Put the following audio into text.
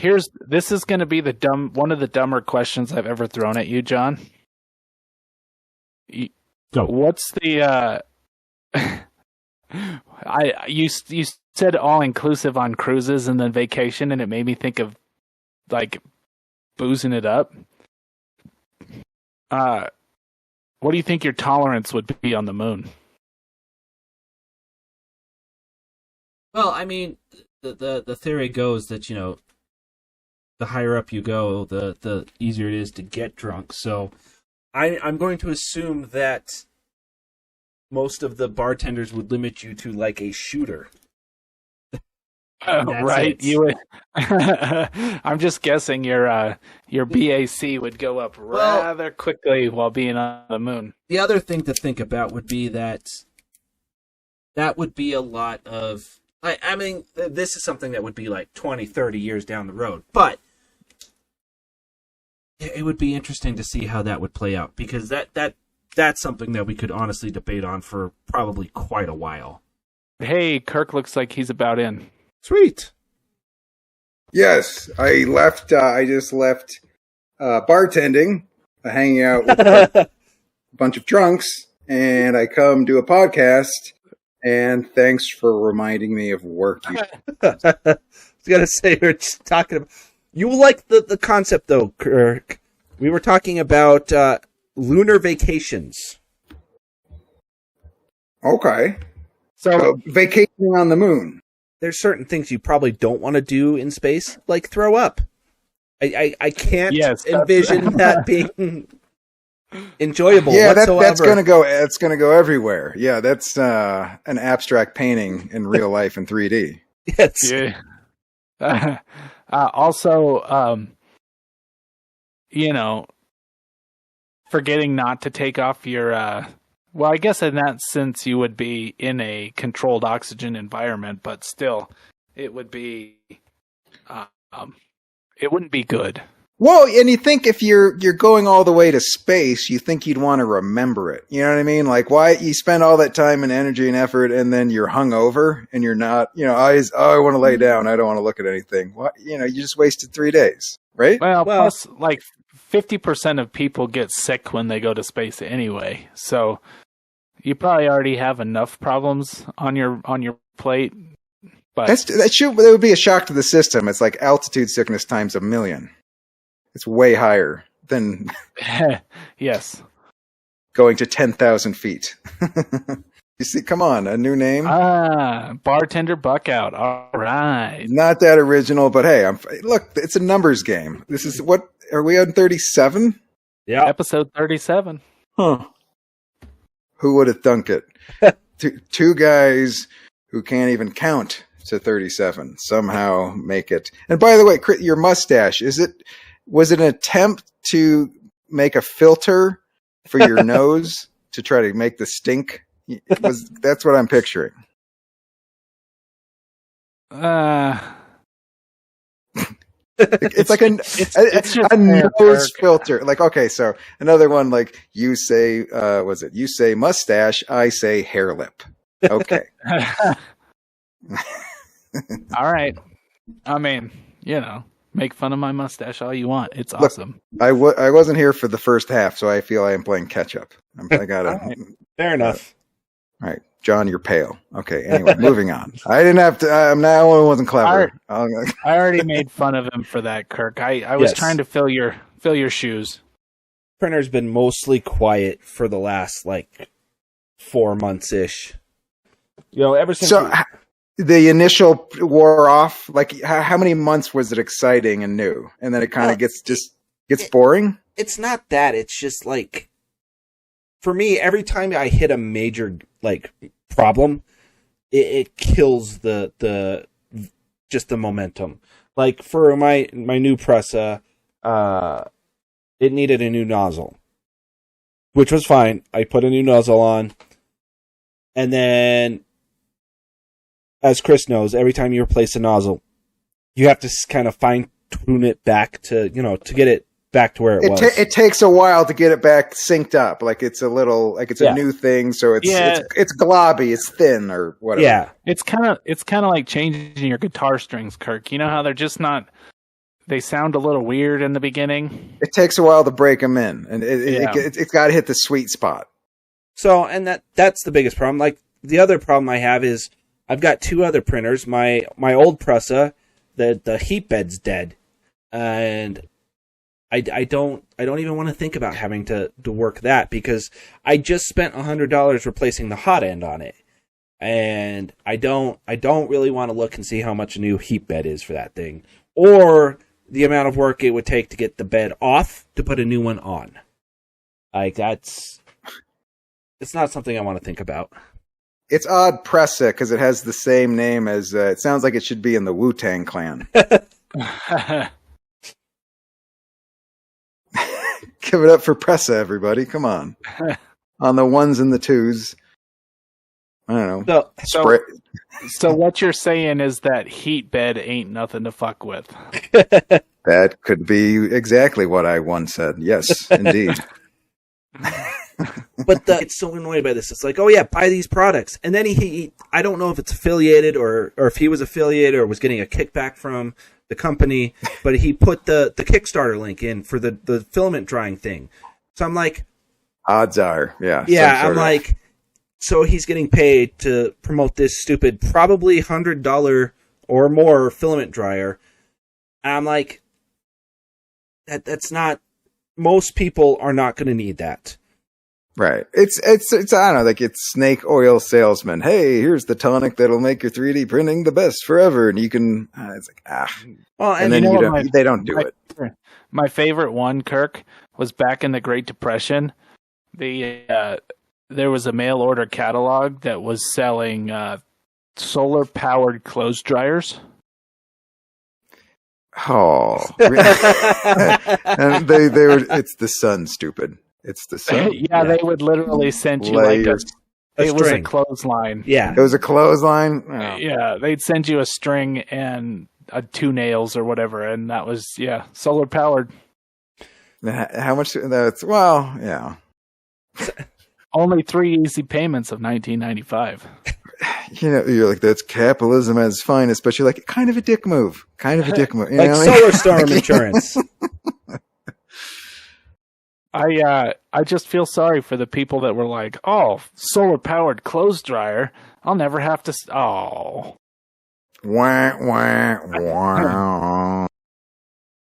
This is going to be one of the dumber questions I've ever thrown at you, John. Go. What's the you said all inclusive on cruises and then vacation, and it made me think of like boozing it up. What do you think your tolerance would be on the moon? Well, I mean, the theory goes that, the higher up you go, the easier it is to get drunk. So I'm going to assume that most of the bartenders would limit you to like a shooter. Right. You would. I'm just guessing your BAC would go up rather quickly while being on the moon. The other thing to think about would be that would be a lot of... I mean, this is something that would be like 20, 30 years down the road. But it would be interesting to see how that would play out, because that's something that we could honestly debate on for probably quite a while. Hey, Kirk looks like he's about in. Sweet. Yes, I left. I just left bartending, hanging out with a bunch of drunks, and I come do a podcast. And thanks for reminding me of work. I was gonna say, we're just talking about. You like the concept though, Kirk. We were talking about lunar vacations. Okay. So vacationing on the moon. There's certain things you probably don't want to do in space, like throw up. I can't envision that being enjoyable. Yeah, whatsoever. that's gonna go. It's gonna go everywhere. Yeah, that's an abstract painting in real life in 3D. Yes. Yeah. Also, forgetting not to take off your. Well, I guess in that sense you would be in a controlled oxygen environment, but still, it would be. It wouldn't be good. Well, and you think if you're going all the way to space, you think you'd want to remember it. You know what I mean? Like, why you spend all that time and energy and effort, and then you're hungover and you're not. I want to lay down. I don't want to look at anything. What? You just wasted 3 days, right? Well, plus, like 50% of people get sick when they go to space anyway. So you probably already have enough problems on your plate. But that would be a shock to the system. It's like altitude sickness times 1,000,000. It's way higher than yes, going to 10,000 feet. You see, come on, a new name. Bartender Buckout. All right, not that original, but hey, look, it's a numbers game. This is what are we on 37? Yeah, episode 37. Huh? Who would have thunk it? Two guys who can't even count to 37 somehow make it. And by the way, your mustache, was it an attempt to make a filter for your nose to try to make the stink? That's what I'm picturing. It's like a nose filter. Like, okay, so another one, like you say, you say mustache, I say hair lip. Okay. All right. I mean, make fun of my mustache all you want. It's awesome. Look, I wasn't here for the first half, so I feel I am playing catch up. I gotta. Right. Fair enough. All right, John, you're pale. Okay. Anyway, moving on. I didn't have to. I'm not. I wasn't clever. I already made fun of him for that, Kirk. I was trying to fill your shoes. Printer's been mostly quiet for the last 4 months ish. Ever since. So the initial wore off. Like, how many months was it exciting and new, and then it kind of gets boring? It's not that. It's just for me, every time I hit a major problem, it kills the just the momentum. Like for my new press, it needed a new nozzle, which was fine. I put a new nozzle on, and then, as Chris knows, every time you replace a nozzle, you have to kind of fine tune it back to to get it back to where it was. It takes a while to get it back synced up. Like it's a little, it's a new thing, so it's globby, it's thin or whatever. Yeah, it's kind of like changing your guitar strings, Kirk. You know how they're just not they sound a little weird in the beginning. It takes a while to break them in, and it's got to hit the sweet spot. So, and that's the biggest problem. Like, the other problem I have is I've got two other printers. My old presser, the heat bed's dead, and I don't even want to think about having to work that, because I just spent $100 replacing the hot end on it, and I don't really want to look and see how much a new heat bed is for that thing, or the amount of work it would take to get the bed off to put a new one on. Like, it's not something I want to think about. It's odd Pressa because it has the same name as it sounds like it should be in the Wu-Tang Clan. Give it up for Pressa, everybody. Come on. On the ones and the twos. I don't know. So what you're saying is that heat bed ain't nothing to fuck with. That could be exactly what I once said. Yes, indeed. But it's so annoyed by this. It's like, oh yeah, buy these products. And then he I don't know if it's affiliated or if he was affiliated or was getting a kickback from the company, but he put the Kickstarter link in for the filament drying thing. So I'm like, odds are, yeah. Yeah, I'm like, so he's getting paid to promote this stupid, probably $100 or more filament dryer. And I'm like, that's not, most people are not going to need that. Right. It's I don't know, like it's snake oil salesman. Hey, here's the tonic that'll make your 3D printing the best forever, and you can. It's like Well, and then they don't do it. My favorite one, Kirk, was back in the Great Depression. There was a mail order catalog that was selling solar powered clothes dryers. Oh, and they were. It's the sun, stupid. It's the sun. Yeah, they would literally send you like it was a clothesline. Yeah, it was a clothesline. Oh. Yeah, they'd send you a string and 2 nails or whatever, and that was solar powered. How much? That's yeah. Only 3 easy payments of $19.95. You're like, that's capitalism at its finest, but you're like, kind of a dick move. Kind of a dick move. Like Solar Storm insurance. I just feel sorry for the people that were like, oh, solar powered clothes dryer. I'll never have to. Oh. Wah, wah, wah.